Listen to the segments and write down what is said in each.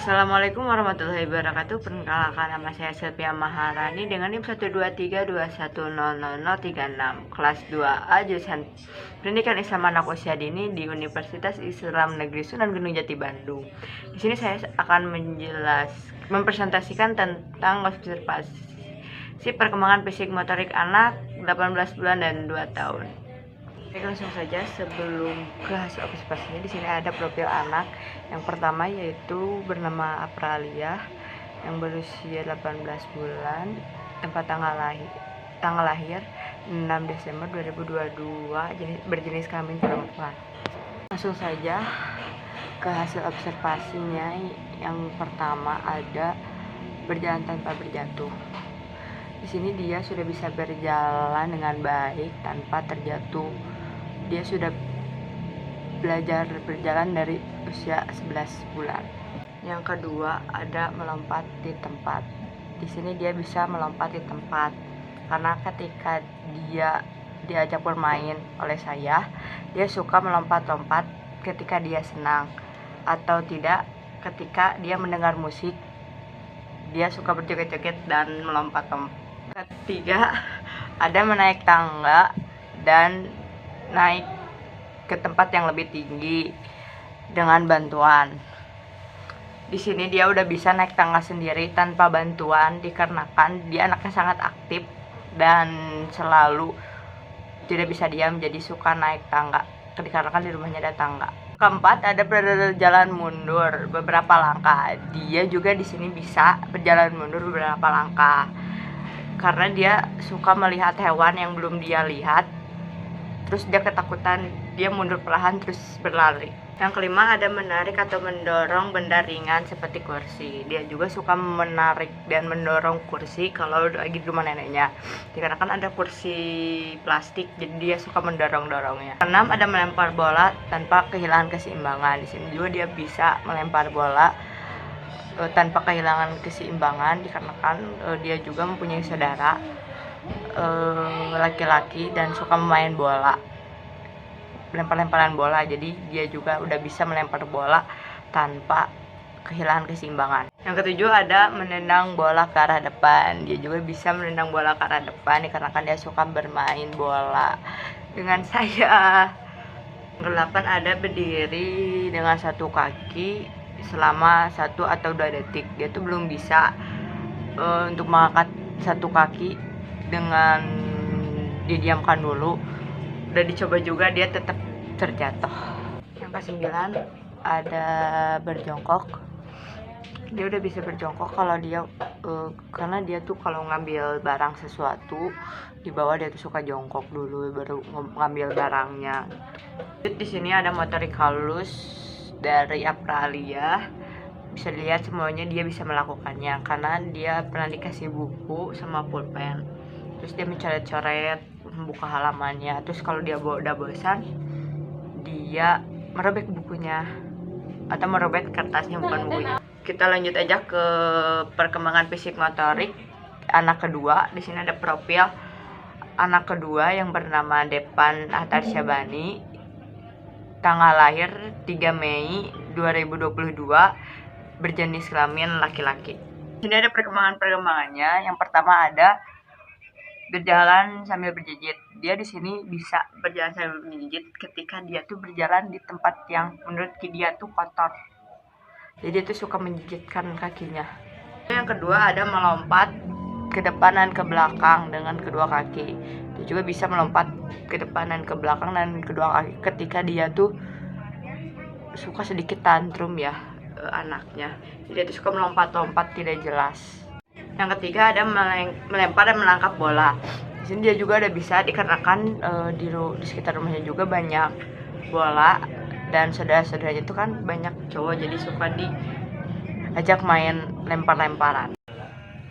Assalamualaikum warahmatullahi wabarakatuh. Perkenalkan, nama saya Sylvia Maharani dengan NIM 12321000036 kelas 2A jurusan Pendidikan Islam Anak Usia Dini di Universitas Islam Negeri Sunan Gunung Jati Bandung. Di sini saya akan mempresentasikan tentang observasi perkembangan fisik motorik anak 18 bulan dan 2 tahun. Baik, langsung saja sebelum ke hasil observasinya. Di sini ada profil anak. Yang pertama yaitu bernama Apralia yang berusia 18 bulan, tempat tanggal lahir 6 Desember 2022, berjenis kelamin perempuan. Langsung saja ke hasil observasinya. Yang pertama ada berjalan tanpa berjatuh. Di sini dia sudah bisa berjalan dengan baik tanpa terjatuh. Dia sudah belajar berjalan dari usia 11 bulan. Yang kedua ada melompat di tempat. Di sini dia bisa melompat di tempat karena ketika dia diajak bermain oleh saya, dia suka melompat-lompat ketika dia senang, atau tidak ketika dia mendengar musik, dia suka berjoget-joget dan melompat-lompat. Ketiga ada menaik tangga dan naik ke tempat yang lebih tinggi dengan bantuan. Di sini dia udah bisa naik tangga sendiri tanpa bantuan dikarenakan dia anaknya sangat aktif dan selalu tidak bisa diam, jadi suka naik tangga dikarenakan di rumahnya ada tangga. Keempat ada berjalan mundur beberapa langkah. Dia juga di sini bisa berjalan mundur beberapa langkah karena dia suka melihat hewan yang belum dia lihat. Terus dia ketakutan, dia mundur perlahan terus berlari. Yang kelima ada menarik atau mendorong benda ringan seperti kursi. Dia juga suka menarik dan mendorong kursi kalau lagi di rumah neneknya. Dikarenakan ada kursi plastik, jadi dia suka mendorong-dorongnya. Keenam ada melempar bola tanpa kehilangan keseimbangan. Di sini juga dia bisa melempar bola tanpa kehilangan keseimbangan dikarenakan dia juga mempunyai saudara laki-laki dan suka memain bola, lempar-lemparan bola, jadi dia juga udah bisa melempar bola tanpa kehilangan keseimbangan. Yang ketujuh ada menendang bola ke arah depan. Dia juga bisa menendang bola ke arah depan dikarenakan dia suka bermain bola dengan saya. Yang kedelapan ada berdiri dengan satu kaki selama 1 atau 2 detik. Dia tuh belum bisa untuk mengangkat satu kaki dengan didiamkan dulu. Udah dicoba juga, dia tetap terjatuh. Yang kesembilan ada berjongkok. Dia udah bisa berjongkok kalau dia karena dia tuh kalau ngambil barang sesuatu di bawah, dia tuh suka jongkok dulu baru ngambil barangnya. Di sini ada motorik halus dari Apralia. Bisa dilihat semuanya dia bisa melakukannya karena dia pernah dikasih buku sama pulpen. Terus dia mencoret-coret, membuka halamannya. Terus kalau dia udah bosan, dia merobek bukunya atau merobek kertasnya, bukan bukunya. Kita lanjut aja ke perkembangan fisik motorik anak kedua. Di sini ada profil anak kedua yang bernama Depan Atarsyabani, tanggal lahir 3 Mei 2022, berjenis kelamin laki-laki. Di sini ada perkembangannya. Yang pertama ada berjalan sambil berjijit. Dia di sini bisa berjalan sambil berjijit ketika dia tuh berjalan di tempat yang menurut dia tuh kotor. Jadi dia tuh suka menjijitkan kakinya. Yang kedua ada melompat ke depan dan ke belakang dengan kedua kaki. Dia juga bisa melompat ke depan dan ke belakang dan kedua kaki ketika dia tuh suka sedikit tantrum ya anaknya. Jadi dia tuh suka melompat-lompat tidak jelas. Yang ketiga ada melempar dan menangkap bola. Di sini dia juga udah bisa dikarenakan di sekitar rumahnya juga banyak bola dan saudara-saudaranya itu kan banyak cowok, jadi suka diajak main lempar-lemparan.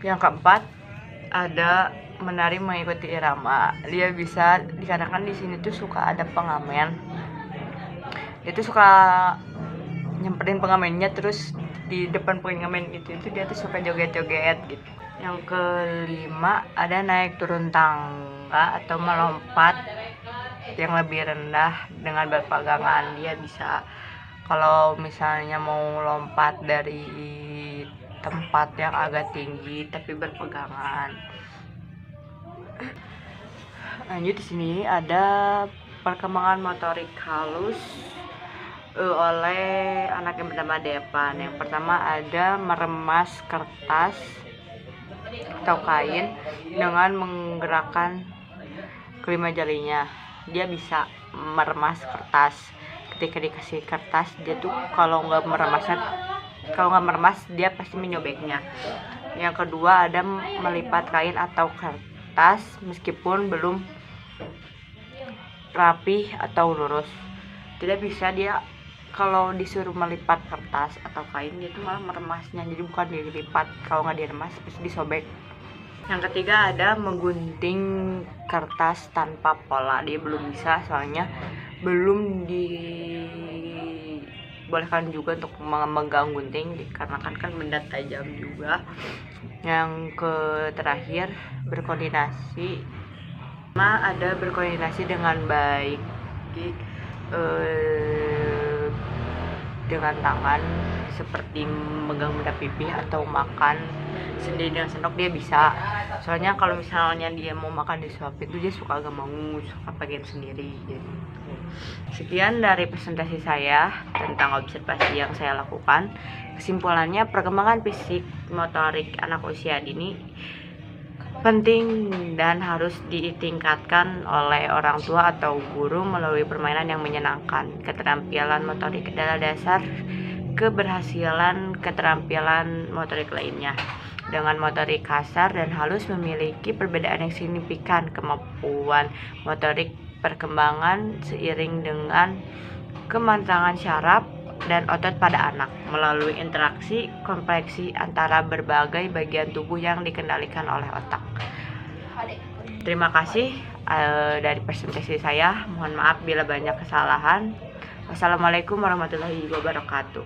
Yang keempat ada menari mengikuti irama. Dia bisa dikarenakan di sini tuh suka ada pengamen. Dia tuh suka nyemperin pengamennya, terus di depan pengamen itu dia tuh suka joget-joget gitu. Yang kelima ada naik turun tangga atau melompat yang lebih rendah dengan berpegangan. Dia bisa kalau misalnya mau lompat dari tempat yang agak tinggi tapi berpegangan. Lanjut, di sini ada perkembangan motorik halus oleh anak yang bernama Devan. Yang pertama ada meremas kertas atau kain dengan menggerakkan kelima jarinya. Dia bisa meremas kertas. Ketika dikasih kertas, dia tuh kalau nggak meremas dia pasti menyobeknya. Yang kedua ada melipat kain atau kertas meskipun belum rapi atau lurus. Tidak bisa dia kalau disuruh melipat kertas atau kain, dia tuh malah meremasnya, jadi bukan dilipat. Kalau nggak diremas pasti disobek. Yang ketiga ada menggunting kertas tanpa pola. Dia belum bisa, soalnya belum dibolehkan juga untuk memegang gunting dikarenakan kan benda tajam juga. Yang terakhir berkoordinasi. Ada berkoordinasi dengan baik dengan tangan, seperti memegang benda pipih atau makan sendiri dengan sendok. Dia bisa, soalnya kalau misalnya dia mau makan disuapin tuh dia suka agak mau, suka pengen sendiri gitu. Sekian dari presentasi saya tentang observasi yang saya lakukan. Kesimpulannya, perkembangan fisik motorik anak usia dini penting dan harus ditingkatkan oleh orang tua atau guru melalui permainan yang menyenangkan. Keterampilan motorik adalah dasar keberhasilan keterampilan motorik lainnya. Dengan motorik kasar dan halus memiliki perbedaan yang signifikan. Kemampuan motorik perkembangan seiring dengan kematangan syaraf dan otot pada anak melalui interaksi kompleksi antara berbagai bagian tubuh yang dikendalikan oleh otak. Terima kasih dari presentasi saya. Mohon maaf bila banyak kesalahan. Wassalamualaikum warahmatullahi wabarakatuh.